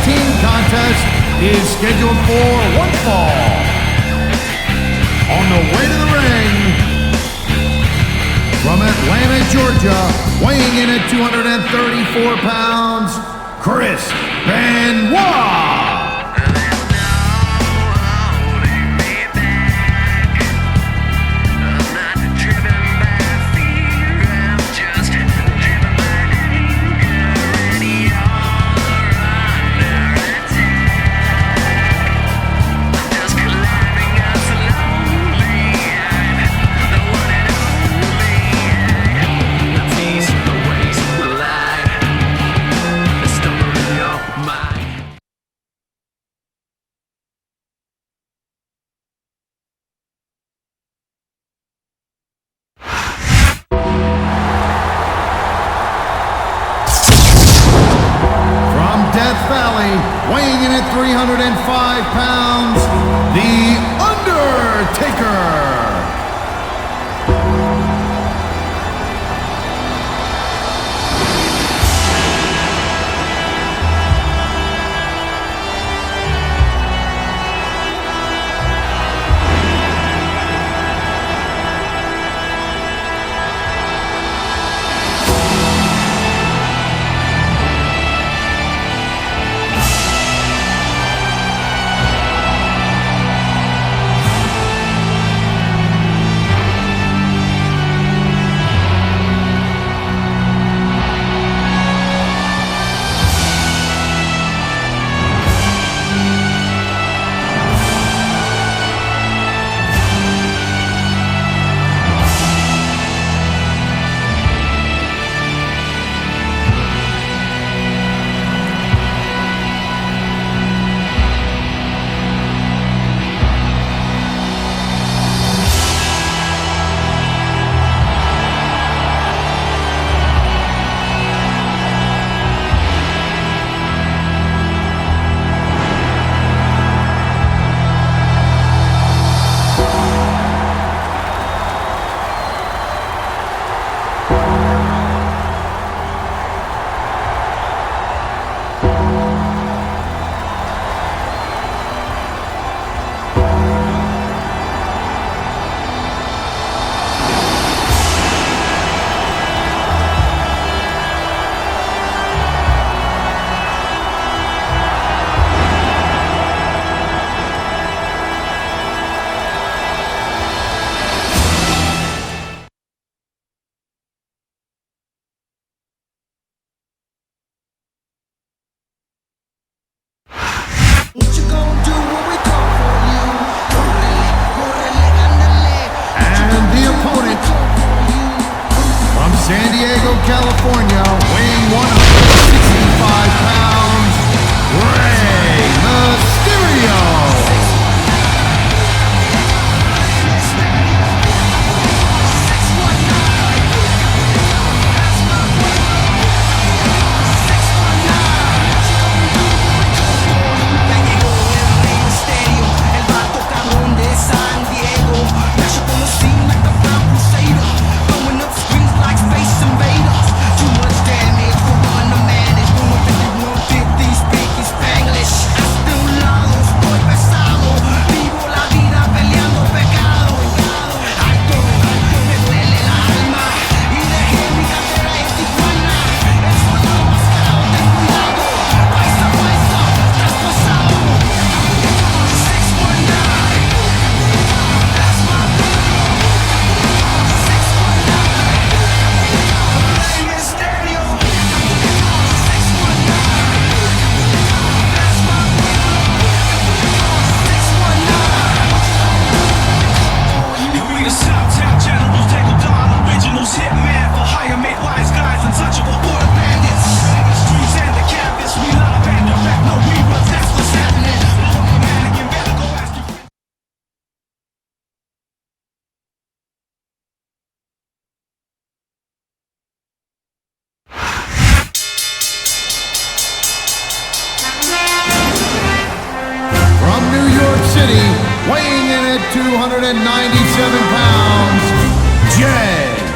team contest is scheduled for one fall. On the way to the ring, from Atlanta, Georgia, weighing in at 234 pounds, Chris Benoit. Weighing in at 305 pounds, The Undertaker. What you gonna do when we come for you? And the opponent from San Diego, California, weighing 165 pounds, Rey Mysterio. City, weighing in at 297 pounds, JBL.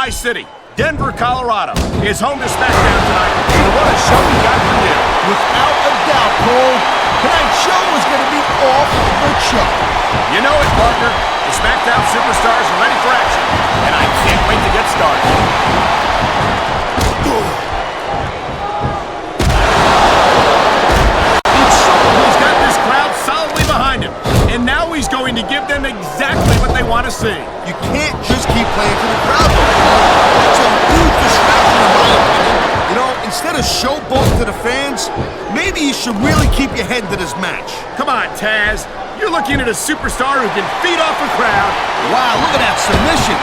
my city, Denver, Colorado, is home to SmackDown tonight, and what a show we got for you. Without a doubt, Cole, tonight's show is going to be off the chart. You know it, partner. The SmackDown superstars are ready for action, and I can't wait to get started. He's got this crowd solidly behind him, and now he's going to give them exactly what they want to see. You can't just keep playing to the crowd. It's a huge distraction in my opinion. You know, instead of showboating to the fans, maybe you should really keep your head to this match. Come on, Taz. You're looking at a superstar who can feed off a crowd. Wow, look at that submission.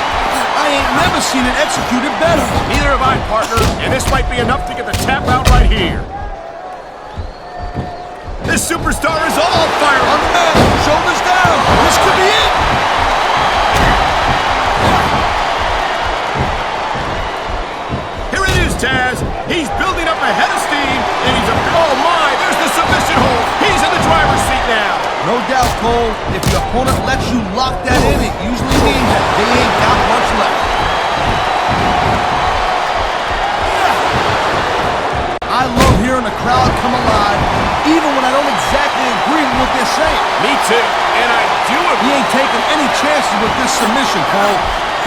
I ain't never seen it executed better. Neither have I, partner, and this might be enough to get the tap out right here. This superstar is all fired On the mat, shoulders down. This could be it. Here it is, Taz. He's building up a head of steam, and he's a... Oh, my, there's the submission hold. He's in the driver's seat now. No doubt, Cole, if your opponent lets you lock that in, it usually means that they ain't got much left. I love hearing the crowd come alive, even when I don't exactly agree with what they're saying. Me too, and I do He agree. ain't taking any chances with this submission, Cole.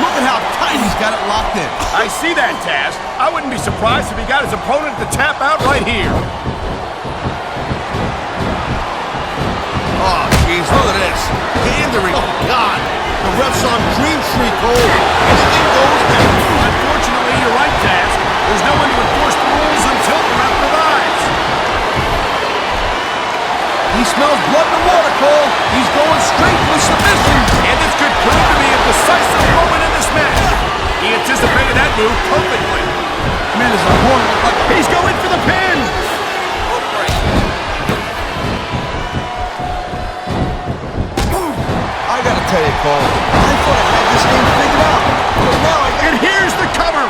Look at how tight he's got it locked in. I see that, Taz. I wouldn't be surprised if he got his opponent to tap out right here. Oh, jeez, look at this. Pandering. Oh, God. The ref's on Dream Street, Cole. Anything goes now. Unfortunately, you're right, Taz. There's no one to enforce the rules until the ref provides. He smells blood in the water, Cole. He's going straight for the submission. And this could prove to be a decisive moment in this match. He anticipated that move perfectly. Man, is a horn. He's going for the pin. I gotta tell you, Cole, I thought I had this game figured out. But now I got... And here's the cover.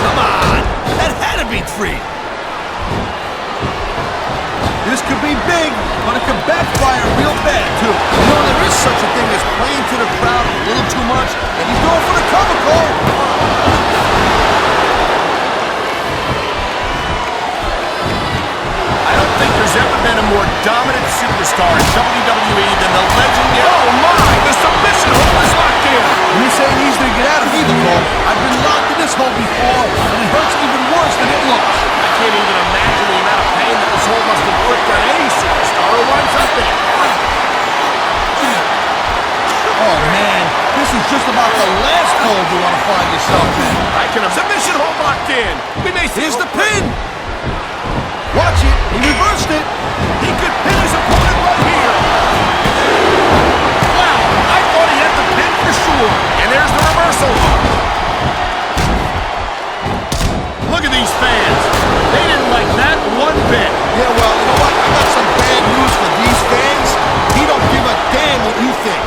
Come on! That had to be three. This could be big, but it could backfire real bad, too. You know, there is such a thing as playing to the crowd a little too much, and he's going for the cover, Cole. I don't think there's ever been a more dominant superstar in WWE than the legend. Oh my! The submission hold is locked in. This ain't easy to get out of either, Cole. I've been locked in this hole before, and it hurts even worse than it looks. I can't even imagine the amount of pain that this hold must inflict on any superstar who winds up in it. Oh, man, this is just about the last hold you want to find yourself in. I can submission hold locked in. We may see. Here's the pin. Watch it. He reversed it. He could pin his opponent right here. Wow, I thought he had the pin for sure. And there's the reversal. Look at these fans. They didn't like that one bit. Yeah, well, you know what? I got some bad news for these fans. He don't give a damn what you think.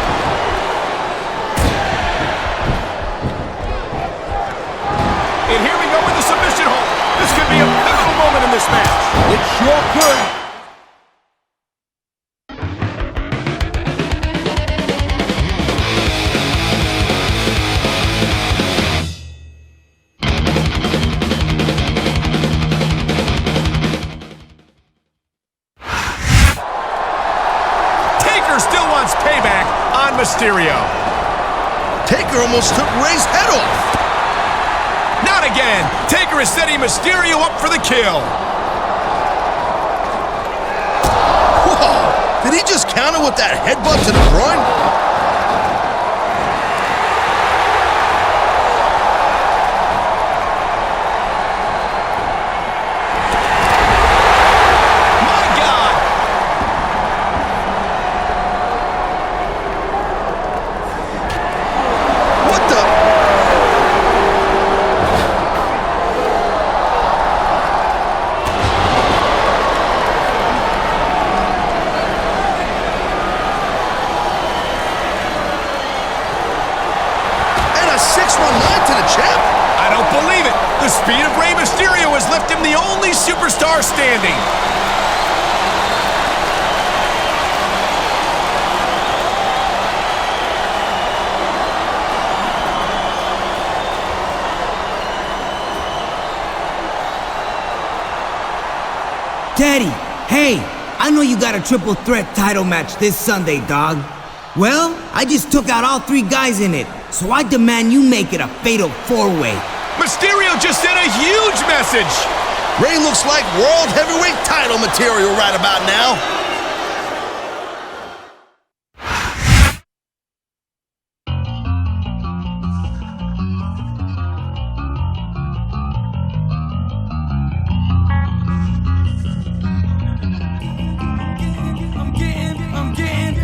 And here we go with the submission hold. This could be a pivotal moment in this match. It sure could. Taker still wants payback on Mysterio. Taker almost took Ray's head off. Not again. Taker is setting Mysterio up for the kill. Whoa! Did he just counter with that headbutt to the groin? My God! What the? And a 619 to the champ. I don't believe it. The speed of Rey Mysterio has left him the only superstar standing. Teddy, hey, I know you got a triple threat title match this Sunday, dog. Well, I just took out all 3 guys in it, so I demand you make it a fatal 4-way. Mysterio just sent a huge message! Ray looks like world heavyweight title material right about now.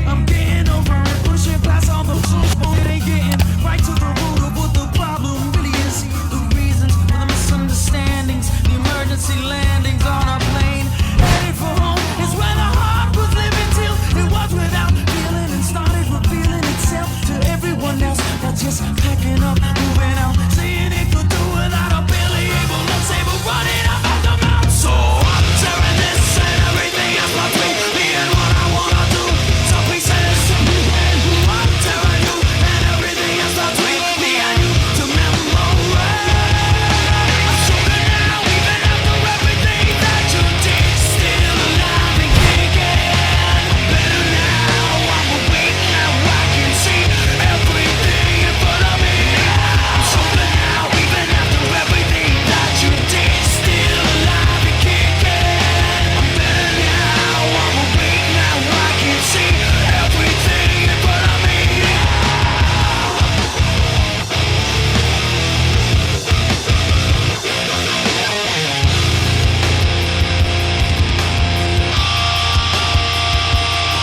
I'm getting over it. Pushing past all those rules, but it ain't getting right to the root of what the problem really is. The reasons for the misunderstandings, the emergency landings on a plane headed for home is where the heart was living till it was without feeling and started revealing itself to everyone else. That's just packing up, moving out, saying it could do without a barely able to say, but running up out the mouth. So I'm tearing this and everything else between me and what I wanna do. So please say this to me and who I'm tearing you and everything else between me and you to memory. I'm stronger now, even after everything that you did. Still alive and kicking. Better now, I'm awake now, I can see everything in front of me. I'm stronger now, even after everything that you did. Still alive and kicking. I'm better now, I'm awake now, I can see everything in front of me.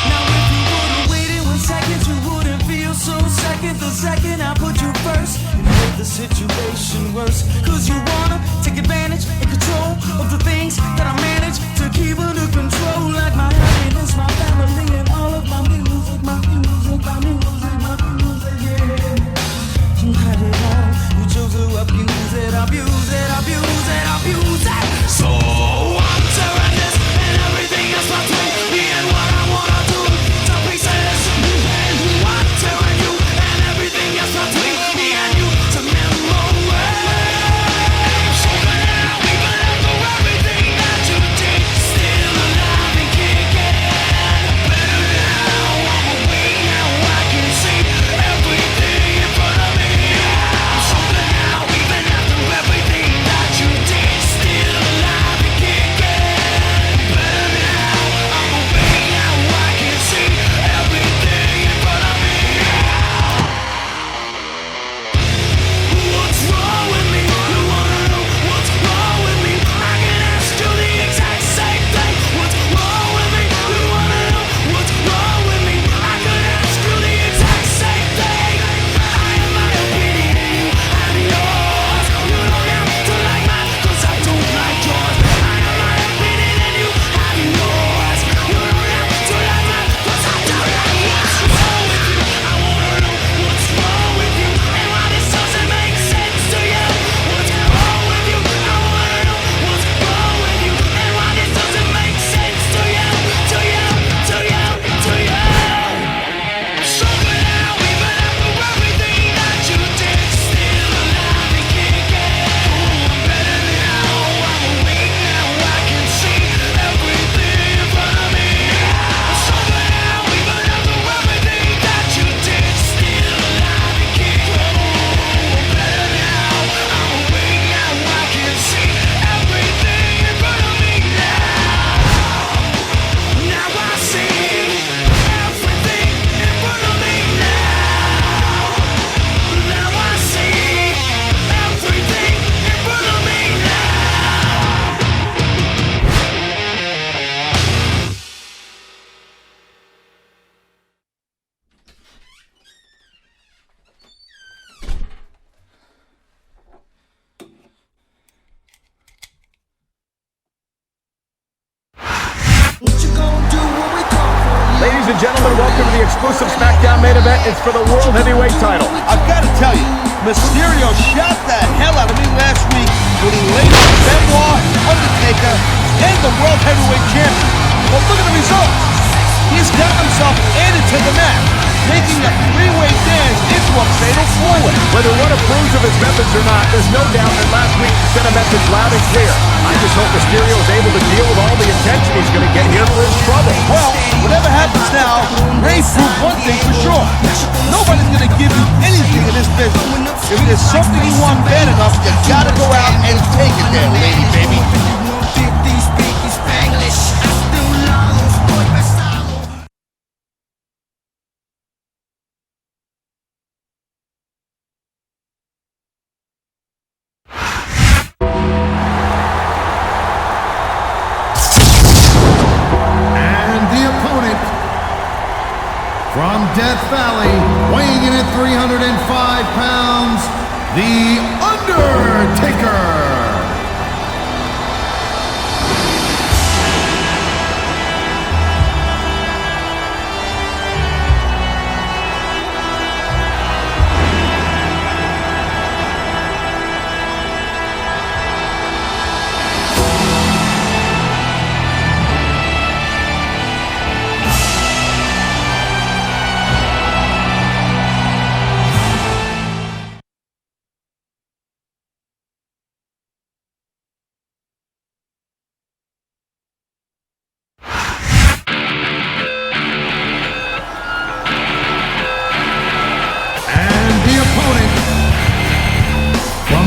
Now if you would've waited 1 second, you wouldn't feel so second. The second I put you first, it made the situation worse. Cause you wanna take advantage and control of the things that I manage to keep under control. Like my happiness, my family, and all of my music, my music, my music, my music, yeah. You had it all, you chose to abuse it, abuse it, abuse it, abuse it. So I'm tearing this and everything else between me and what I wanna do. So please say this to me and who I'm tearing you and everything else between me and you to memory. I'm stronger now, even after everything that you did. Still alive and kicking. Better now, I'm awake now, I can see everything in front of me. I'm stronger now, even after everything that you did. Still alive and kicking. Better now, I'm awake now, I can see everything in front of me. What's wrong with me? You wanna know what's wrong with me? I can ask you the exact same thing. What's wrong with me? You wanna know what's wrong with me? I could ask you the exact same thing. I have my opinion and you have yours. You don't have to like mine, cause I don't like yours. I have my opinion and you have yours. You don't have to like mine, cause I don't like yours. What's wrong with you? I wanna know what's wrong with you and why this doesn't make sense to you. What's wrong with you? I wanna know what's wrong with you and why this doesn't make sense to you, to you, to you, to you. Stronger now, even after everything that you did. Still alive and kicking. I'm better now, I'm awake now, I can see everything in front of me. I'm stronger now, even after everything that you did. Still alive and kicking. I'm better now, I'm awake now, I can see everything in front of me now. Now I see everything in front of me now. Now I see everything in front of me now. What you gonna do when we come for you? Ladies and gentlemen, welcome to the exclusive SmackDown main event. It's for the World Heavyweight title. I've got to tell you, Mysterio shot the hell out of me last week when he laid out Benoit, Undertaker, and the World Heavyweight Champion. Well, look at the results. He's got himself added to the match, making a 3-way dance into a fatal 4-way. Whether one approves of his methods or not, there's no doubt that last week sent a message loud and clear. I'm the just hope Mysterio is able to deal with all the attention he's going to get here for his trouble. Well, whatever happens now, Ray proved one thing for sure. Nobody's going to give you anything in this business. If there's something you want bad enough, you got to go out and take it there, lady, baby. From Death Valley, weighing in at 305 pounds, The Undertaker.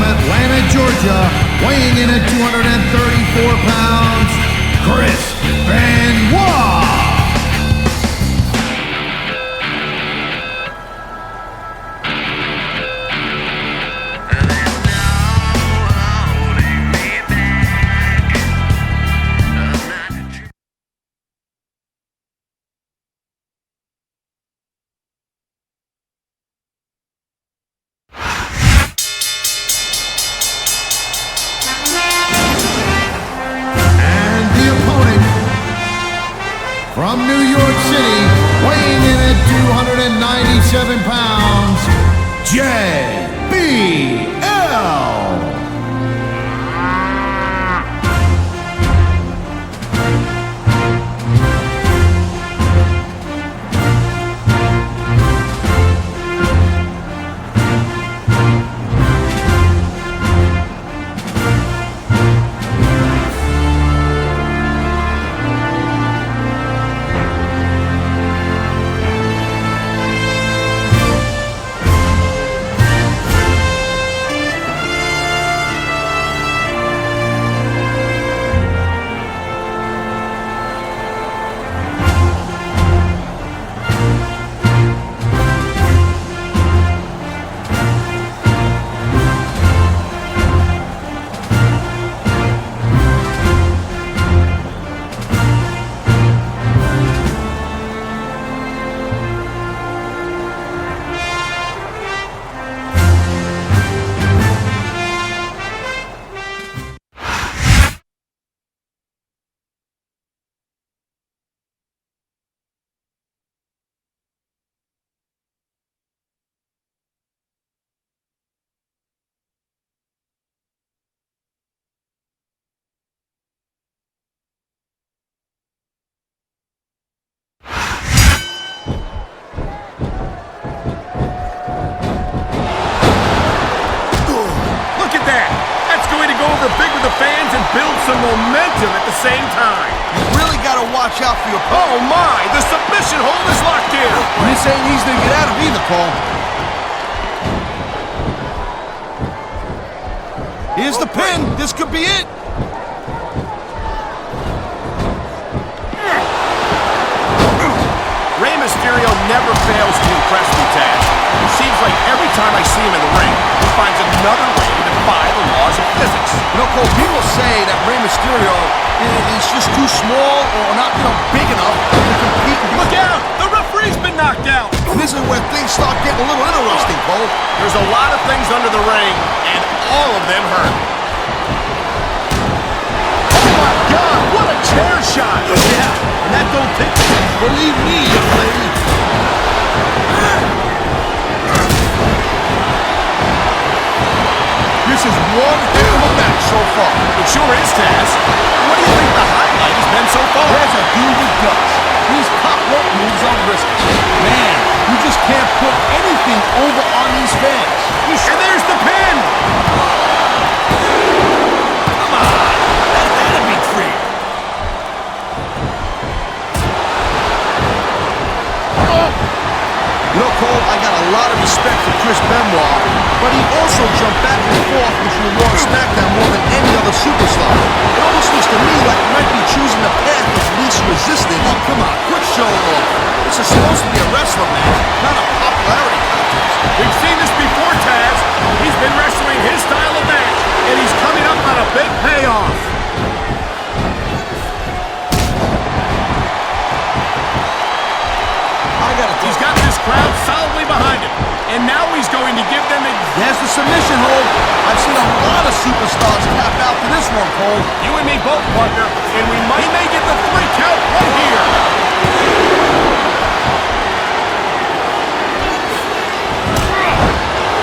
Atlanta, Georgia, weighing in at 234 pounds, Chris Benoit. From New York City, weighing in at 297 pounds, JBL. Build some momentum at the same time. You really got to watch out for your Oh my, the submission hold is locked in. This ain't easy to get out of either, Cole. Here's the pin. This could be it. Rey Mysterio never fails to impress me, Taz. It seems like every time I see him in the ring, he finds another way to defy the laws of physics. You know, Cole, people say that Rey Mysterio is just too small or not, big enough to compete. Look out! The referee's been knocked out! And this is where things start getting a little interesting, Cole. There's a lot of things under the ring, and all of them hurt. Oh my God! What a chair shot! Yeah, and that don't take it. Believe me, young lady. This is one heck of a match so far. It sure is, Taz. What do you think the highlight has been so far? There's a dude with guts. These top rope moves on wrists. Man, you just can't put anything over on these fans. And there's the pin! Come on! That's the also jumped back and forth between Raw and SmackDown more than any other superstar. It almost looks to me like he might be choosing the path of least resistance. Oh, come on, quit showing off. This is supposed to be a wrestling match, not a popularity contest. We've seen this before, Taz. He's been wrestling his style of match, and he's coming up on a big payoff. He's got this crowd solidly behind him, and now he's going to give them a... There's the submission hold. I've seen a lot of superstars tap out to this one, Cole. You and me both, partner, and we may get the 3 count right here.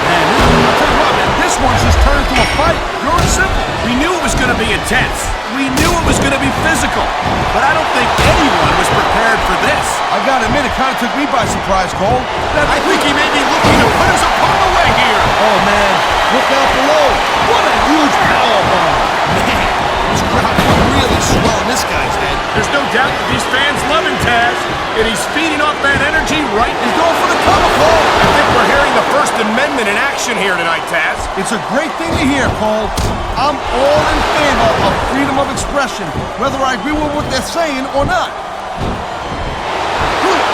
Man, I'll tell you what, man, this one's just turned into a fight. Pure and simple. We knew it was going to be intense. We knew it was going to be physical. But I don't think anyone was prepared for this. I gotta admit, it kind of took me by surprise, Cole. I think he may be looking to put his opponent away here. Oh, man, look out below. What a huge powerbomb. Man, this crowd is really swelling this guy's head. There's no doubt that these fans love him, Taz. And he's feeding off that energy right. He's going for the cover, Cole. I think we're hearing the First Amendment in action here tonight, Taz. It's a great thing to hear, Cole. I'm all in favor of freedom of expression, whether I agree with what they're saying or not.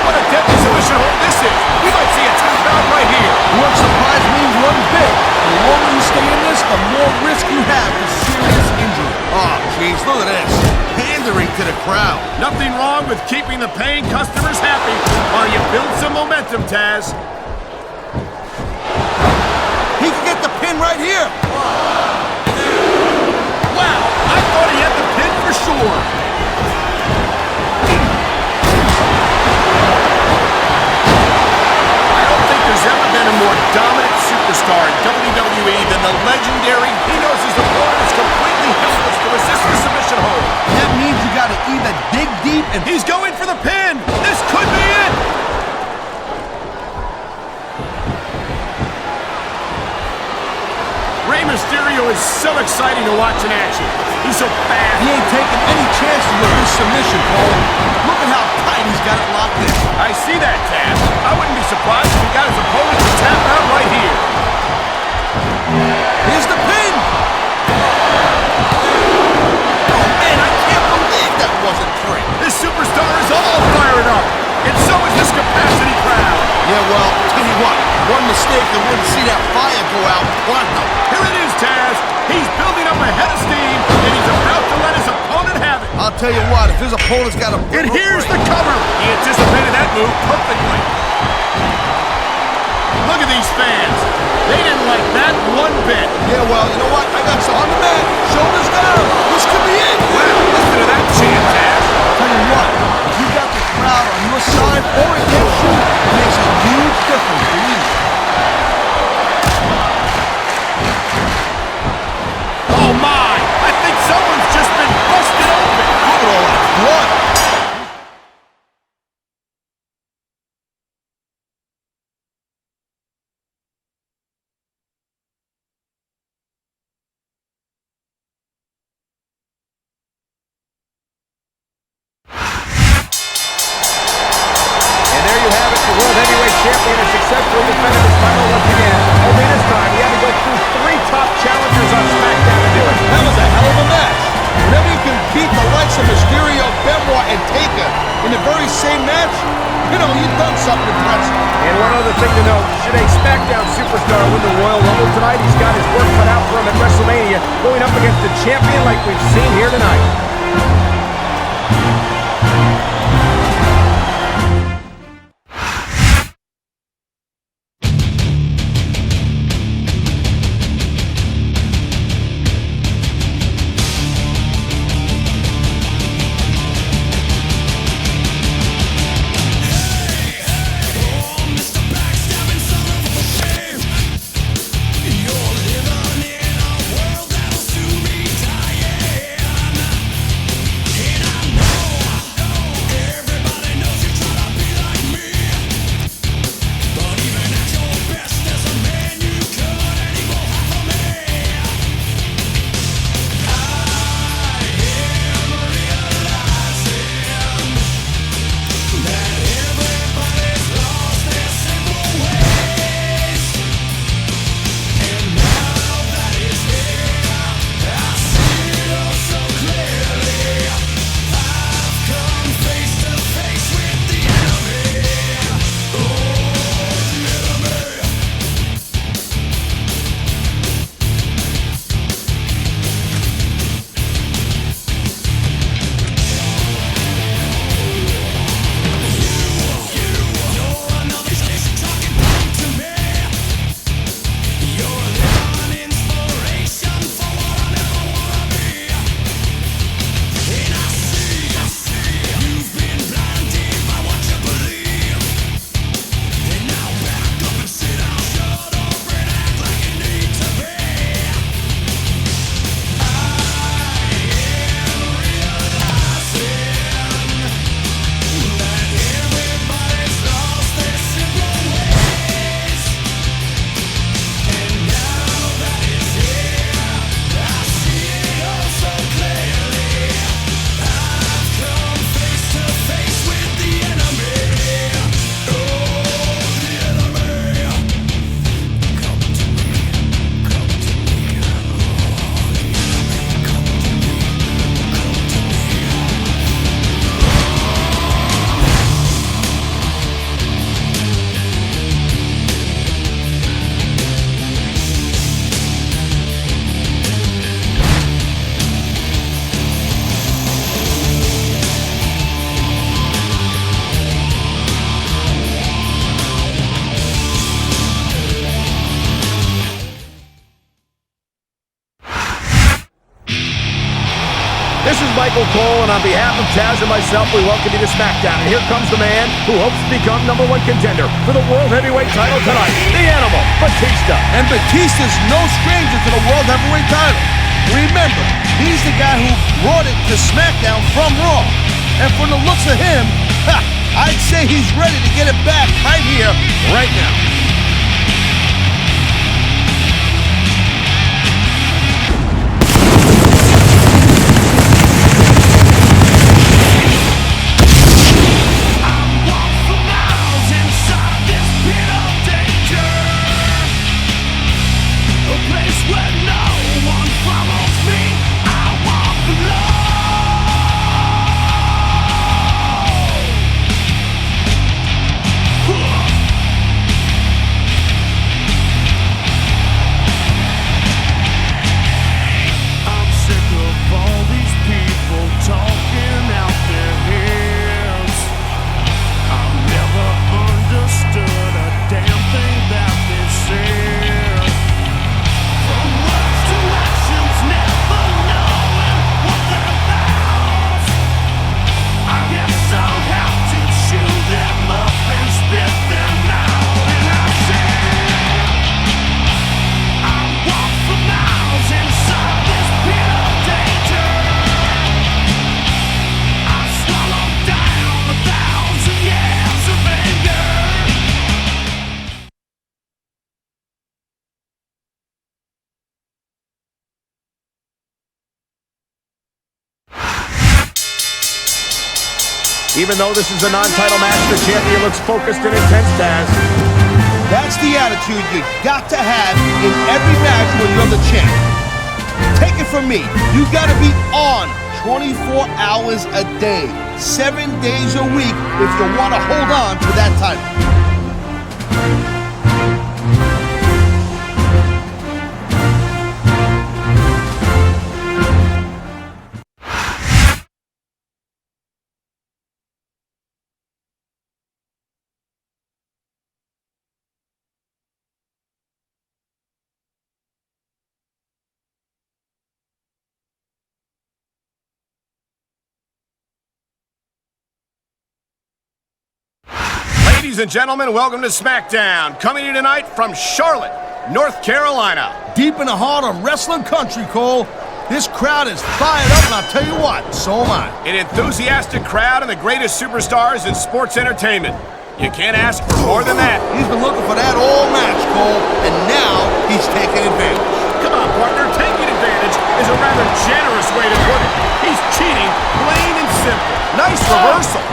What a deadly submission hold this is. We might see a tap out right here. You won't surprise me one bit. The longer you stay in this, the more risk you have of serious injury. Oh, jeez, look at this. Pandering to the crowd. Nothing wrong with keeping the paying customers happy while you build some momentum, Taz. He can get the pin right here. Wow, I thought he had the pin for sure. I don't think there's ever been a more dominant superstar in WWE than the legendary. He knows his opponent is completely helpless to resist the submission hold. That means you gotta either dig deep and... He's going for the pin. This could be it. Mysterio is so exciting to watch in action. He's so fast. He ain't taking any chances with this submission, Cole. Look at how tight he's got it locked in. I see that, Taz. I wouldn't be surprised if he got his opponent to tap out right here. Here's the pin. Oh, man, I can't believe that wasn't free. This superstar is all fired up. And so is this capacity crowd. Yeah, well, tell you what, one mistake and wouldn't see that fire go out pronto. Here it is, Taz. He's building up a head of steam, and he's about to let his opponent have it. I'll tell you what, if his opponent's got a... And here's the cover. He anticipated that move perfectly. Look at these fans. They didn't like that one bit. Yeah, well, you know what? I got some on the mat. Shoulders down. This could be it. Wow, listen to that chant, Taz. Tell you what, if you got the crowd on your side or against you, it makes a huge difference for you. Oh my! I think someone's just been busted open. Look at all that blood. Champion has successfully defended his title once again. Only this time, he had to go through 3 top challengers on SmackDown to do it. That was a hell of a match. Whenever you can beat the likes of Mysterio, Benoit, and Taker in the very same match, you know, you've done something impressive. And one other thing to note, should a SmackDown superstar win the Royal Rumble tonight, he's got his work cut out for him at WrestleMania, going up against the champion like we've seen here tonight. This is Michael Cole, and on behalf of Taz and myself, we welcome you to SmackDown. And here comes the man who hopes to become #1 contender for the World Heavyweight title tonight, the Animal, Batista. And Batista's no stranger to the World Heavyweight title. Remember, he's the guy who brought it to SmackDown from Raw. And from the looks of him, I'd say he's ready to get it back right here, right now. Even though this is a non-title match, the champion looks focused and intense, Taz. That's the attitude you got to have in every match when you're the champ. Take it from me, you gotta be on 24 hours a day, 7 days a week if you want to hold on to that title. Ladies and gentlemen, welcome to SmackDown. Coming to you tonight from Charlotte, North Carolina. Deep in the heart of wrestling country, Cole. This crowd is fired up, and I'll tell you what, so am I. An enthusiastic crowd and the greatest superstars in sports entertainment. You can't ask for more than that. He's been looking for that all match, Cole, and now he's taking advantage. Come on, partner, taking advantage is a rather generous way to put it. He's cheating, plain and simple. Nice reversal.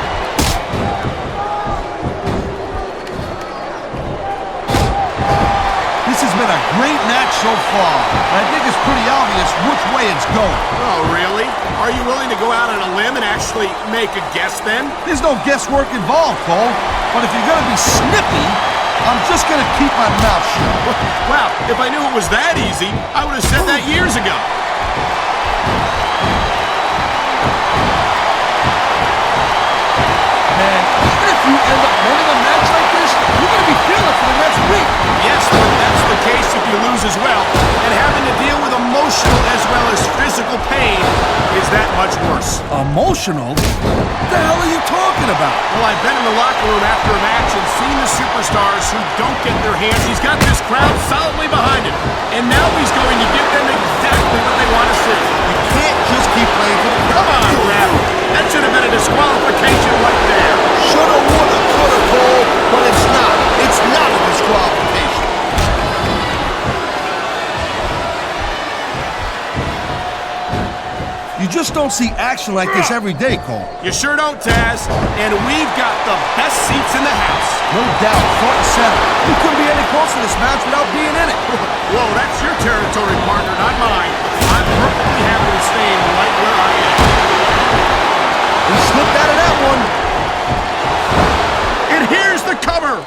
This has been a great match so far, and I think it's pretty obvious which way it's going. Oh, really? Are you willing to go out on a limb and actually make a guess then? There's no guesswork involved, Cole, but if you're going to be snippy, I'm just going to keep my mouth shut. Wow, if I knew it was that easy, I would have said that years ago. Man, even if you end up winning a match like this, you're going to be feeling it for the next week. Yes, but that's the case if you lose as well. And having to deal with emotional as well as physical pain is that much worse. Emotional? What the hell are you talking about? Well, I've been in the locker room after a match and seen the superstars who don't get their hands. He's got this crowd solidly behind him. And now he's going to give them exactly what they want to see. You can't just keep playing for the crowd. Come on, Rap. That should have been a disqualification right there. Shoulda, woulda, coulda, Cole, but it's not. It's not a disqualification. You just don't see action like this every day, Cole. You sure don't, Taz. And we've got the best seats in the house. No doubt, front and center. You couldn't be any closer to this match without being in it. Whoa, that's your territory, partner, not mine. I'm perfectly happy to stay right where I am. He slipped out of that one. And here's the cover.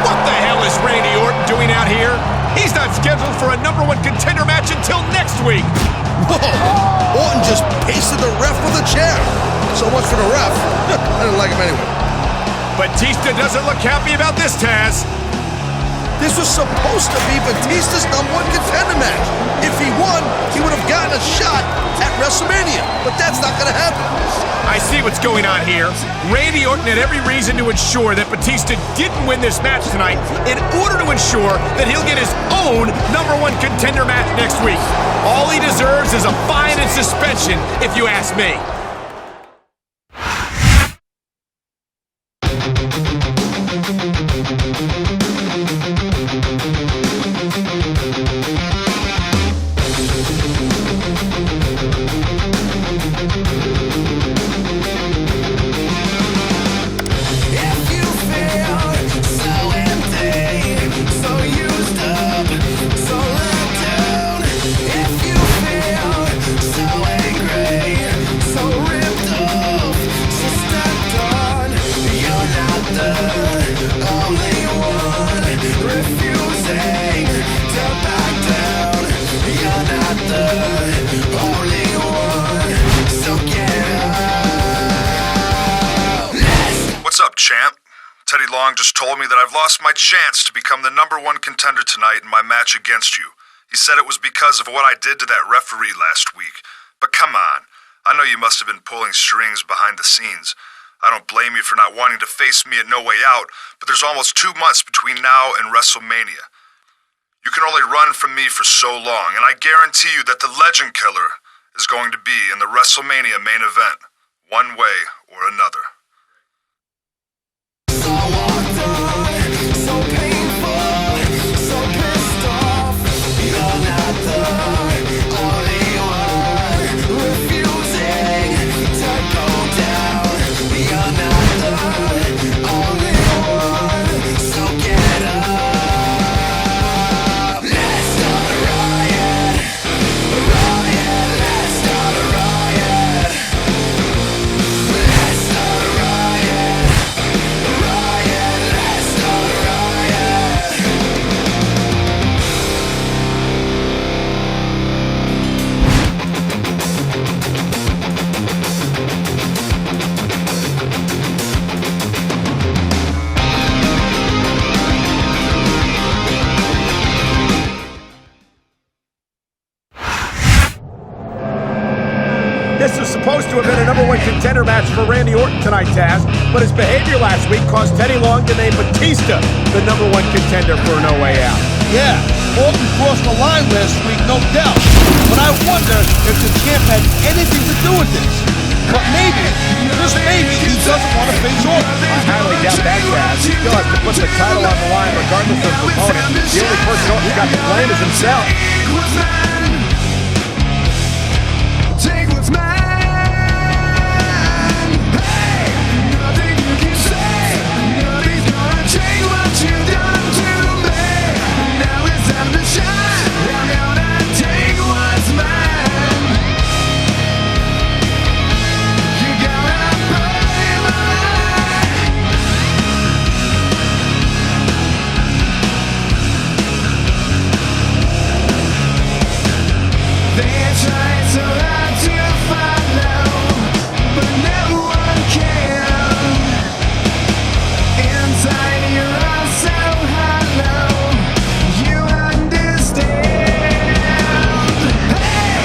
What the hell is Randy Orton doing out here? scheduled for a #1 contender match until next week. Whoa! Orton just pasted the ref with a chair. So much for the ref. I didn't like him anyway. Batista doesn't look happy about this, Taz. This was supposed to be Batista's #1 contender match. If he won, he would have gotten a shot at WrestleMania. But that's not going to happen. I see what's going on here. Randy Orton had every reason to ensure that Batista didn't win this match tonight in order to ensure that he'll get his own #1 contender match next week. All he deserves is a fine and suspension, if you ask me. Teddy Long just told me that I've lost my chance to become the #1 contender tonight in my match against you. He said it was because of what I did to that referee last week. But come on, I know you must have been pulling strings behind the scenes. I don't blame you for not wanting to face me at No Way Out, but there's almost 2 months between now and WrestleMania. You can only run from me for so long, and I guarantee you that the Legend Killer is going to be in the WrestleMania main event, one way or another. This was supposed to have been a #1 contender match for Randy Orton tonight, Taz, but his behavior last week caused Teddy Long to name Batista the #1 contender for No Way Out. Yeah, Orton crossed the line last week, no doubt. But I wonder if the champ had anything to do with this. But maybe, just maybe, he doesn't want to face Orton. I highly doubt that, Taz. He still has to put the title on the line regardless of his opponent. The only person Orton's got to blame is himself. Take what's mine. Hey, nothing you can say. Nothing's gonna change what you've done to me. Now it's time to shine. I'm gonna take what's mine. You gotta pay my life. They're trying so hard to follow, but no one can. Inside you're all so hollow. You understand? Hey,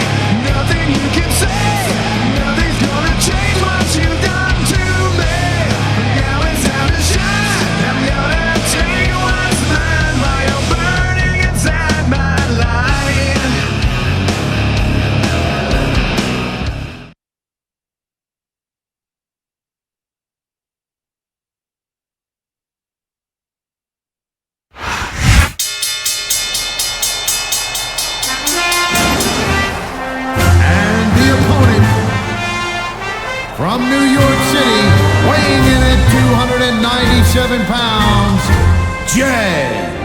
nothing you can say. Nothing's gonna change what you've done to me. Now it's time to shine. I'm gonna take what's mine while you're burning inside my life. And the opponent from New York City, weighing in at 297 pounds, JBL.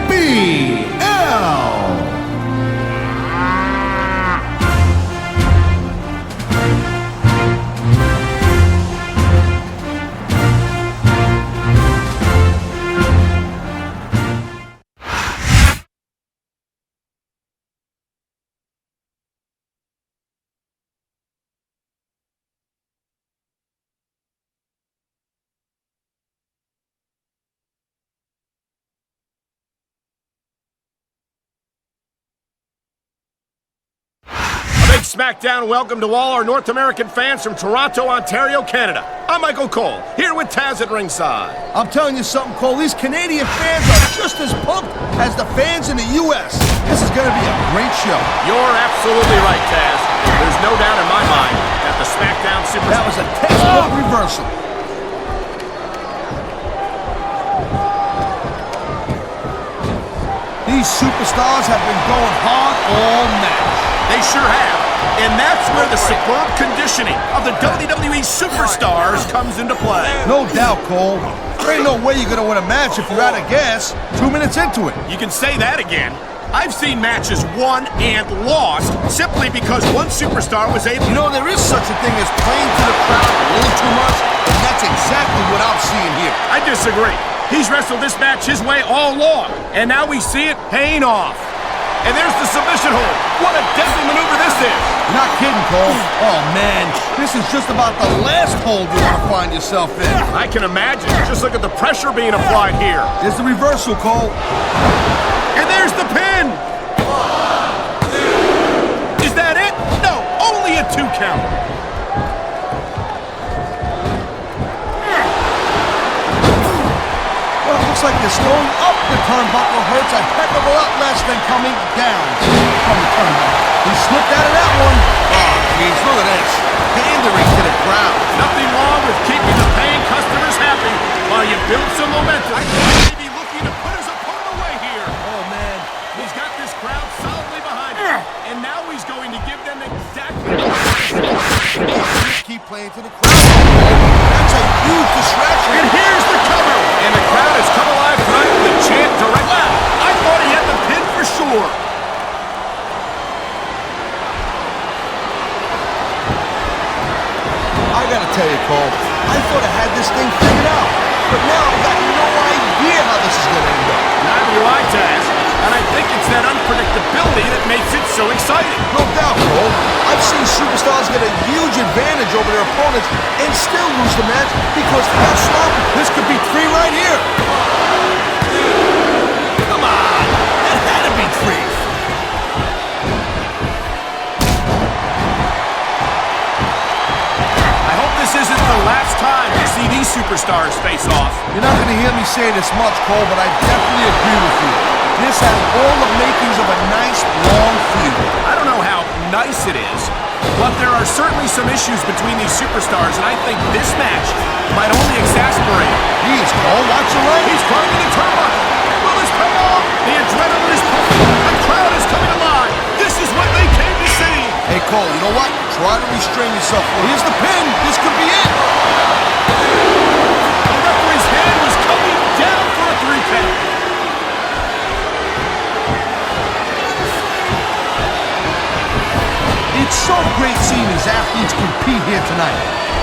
SmackDown welcome to all our North American fans from Toronto, Ontario, Canada. I'm Michael Cole, here with Taz at ringside. I'm telling you something, Cole. These Canadian fans are just as pumped as the fans in the U.S. This is going to be a great show. You're absolutely right, Taz. There's no doubt in my mind that the SmackDown Superstars... That was a textbook reversal. These superstars have been going hard all match. They sure have. And that's where the superb conditioning of the WWE Superstars comes into play. No doubt, Cole. There ain't no way you're going to win a match if you're out of gas 2 minutes into it. You can say that again. I've seen matches won and lost simply because one superstar was able... You know, there is such a thing as playing to the crowd a little too much, and that's exactly what I'm seeing here. I disagree. He's wrestled this match his way all along, and now we see it paying off. And there's the submission hold. What a deadly maneuver this is. You're not kidding, Cole. Oh, man. This is just about the last hold you want to find yourself in. I can imagine. Just look at the pressure being applied here. There's the reversal, Cole. And there's the pin. 1, 2. Is that it? No, only a 2 count. Well, it looks like this going up the turnbuckle hurts a heck of a lot less than coming down from the turnbuckle. He slipped out of that one. Oh, jeez, look at this. Pandering to the crowd. Nothing wrong with keeping the paying customers happy while you build some momentum. I think he may be looking to put his opponent away here. Oh, man. He's got this crowd solidly behind him. And now he's going to give them exactly what they want. Keep playing to the crowd. That's a huge distraction. And here's the cover. And the crowd has come alive tonight with a chant direct out. I thought he had the pin for sure. I gotta tell you, Cole, I thought I had this thing figured out. But now I've got no idea how this is gonna end up. Neither do I, Taz. And I think it's that unpredictability that makes it so exciting. No doubt, Cole. I've seen superstars get a huge advantage over their opponents and still lose the match because they're sloppy. This could be 3 right here. 1, 2. Come on. That had to be 3. I hope this isn't the last time we see these superstars face off. You're not going to hear me say this much, Cole, but I definitely agree with you. This has all the makings of a nice, long feud. I don't know how nice it is, but there are certainly some issues between these superstars, and I think this match might only exasperate them. Jeez, Cole, watch your leg. He's climbing the turnbuckle. Will this pay off? The adrenaline is pumping. The crowd is coming alive. This is what they came to see. Hey, Cole, you know what? Try to restrain yourself. Well, here's the pin. This could be it. The referee's hand was coming down for a 3 count. It's so great seeing these athletes compete here tonight.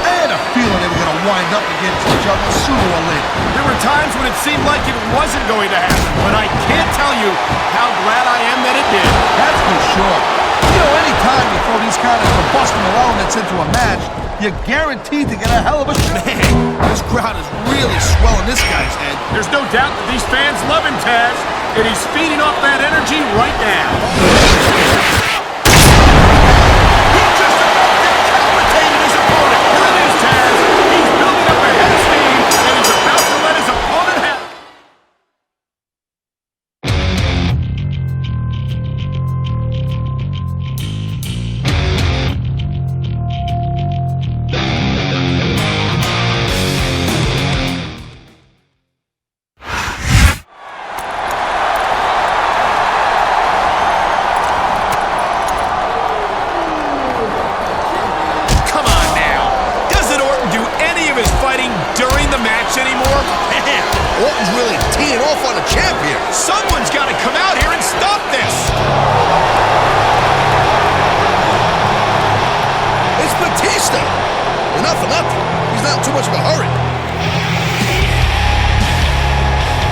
I had a feeling they were going to wind up against each other sooner or later. There were times when it seemed like it wasn't going to happen, but I can't tell you how glad I am that it did. That's for sure. You know, anytime you throw these kind of combustible elements into a match, you're guaranteed to get a hell of a show. Man, this crowd is really swelling this guy's head. There's no doubt that these fans love him, Taz, and he's feeding off that energy right now. He just about decapitated his opponent. Here it is, Taz. He's building up a head of steam, and he's about to let his opponent have... anymore? Man, Orton's really teeing off on the champ here. Someone's got to come out here and stop this. It's Batista. Well, not for nothing. He's not in too much of a hurry.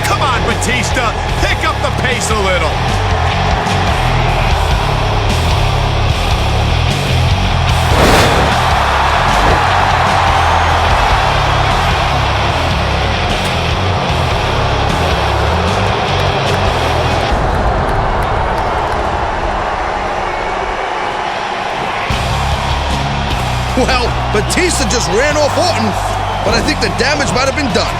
Come on, Batista. Pick up the pace a little. Well, Batista just ran off Orton, but I think the damage might have been done.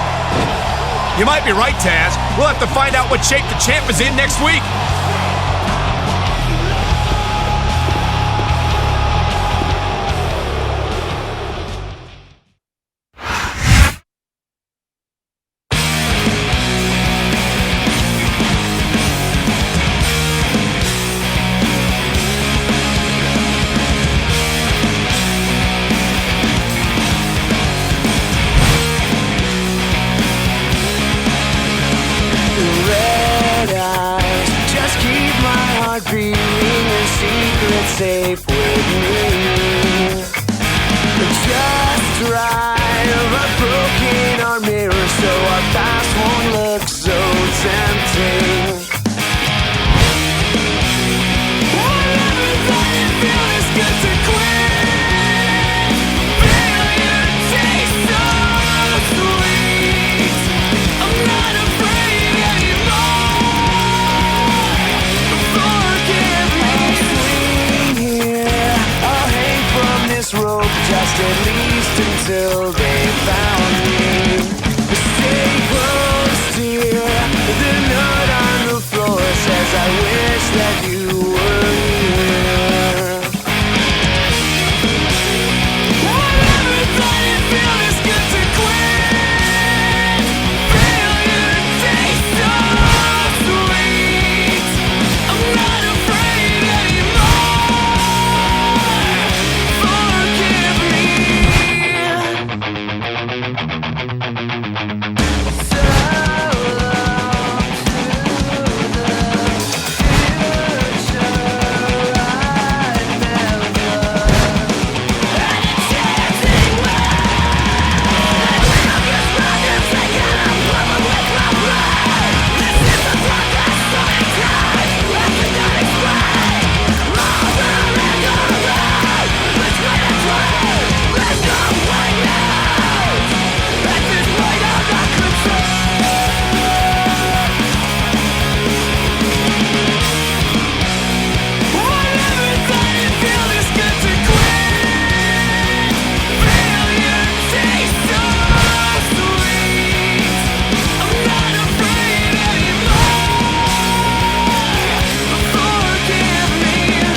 You might be right, Taz. We'll have to find out what shape the champ is in next week. Safe with me. Just drive a broken our mirror so our past won't look so tempting. Whatever that it feels good to quit. Failure tastes so sweet. I'm not afraid anymore. Forgive me. I'll hang from this rope just at least until the